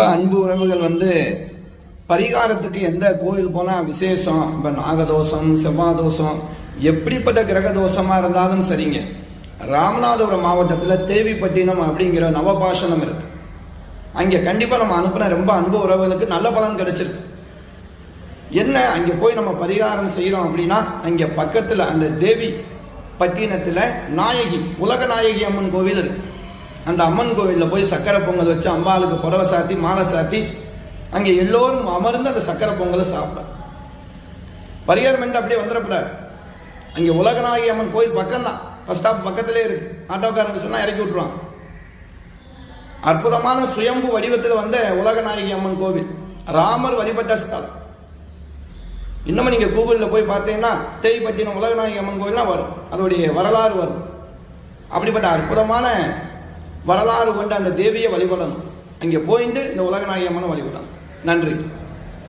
அன்பு உறவுகள் பரிகாரத்துக்கு எந்த கோவில் போனால் விசேஷம். இப்போ நாகதோஷம், செவ்வாதோஷம், எப்படிப்பட்ட கிரக தோஷமாக இருந்தாலும் சரிங்க. ராமநாதபுரம் மாவட்டத்தில் தேவிப்பட்டினம் அப்படிங்கிற நவபாஷணம் இருக்கு. அங்கே கண்டிப்பாக நம்ம அனுப்புன ரொம்ப அன்பு உறவுகளுக்கு நல்ல பலன் கிடைச்சிருக்கு. என்ன அங்கே போய் நம்ம பரிகாரம் செய்கிறோம் அப்படின்னா, அங்கே பக்கத்தில் அந்த தேவி பட்டினத்தில் நாயகி, உலக நாயகி அம்மன் கோவில் இருக்கு. அந்த அம்மன் கோவிலில் போய் சக்கரை பொங்கல் வச்சு அம்பாளுக்கு புடவை சாத்தி மாலை சாத்தி அங்கே எல்லோரும் அமர்ந்து அந்த சக்கரை பொங்கலை சாப்பிட பரிகாரம் அப்படியே வந்துடக்கூடாது. அங்கே உலகநாயகி அம்மன் கோயில் பக்கம்தான், பஸ் ஸ்டாப் பக்கத்திலே இருக்கு. ஆட்டோக்காரங்க சொன்னால் இறக்கி விட்டுருவாங்க. அற்புதமான சுயம்பு வடிவத்தில் வந்த உலகநாயகி அம்மன் கோவில், ராமர் வழிபட்ட ஸ்தலம். இன்னமும் நீங்கள் கூகுளில் போய் பார்த்தீங்கன்னா தேவிப்பட்டினம் உலகநாயகி அம்மன் கோவில்லாம் வரும், அதோடைய வரலாறு வரும். அப்படிப்பட்ட அற்புதமான வரலாறு கொண்ட அந்த தேவியை வழிபடணும். அங்கே போயிட்டு இந்த உலகநாயகி அம்மனை வழிபடணும். நன்றி.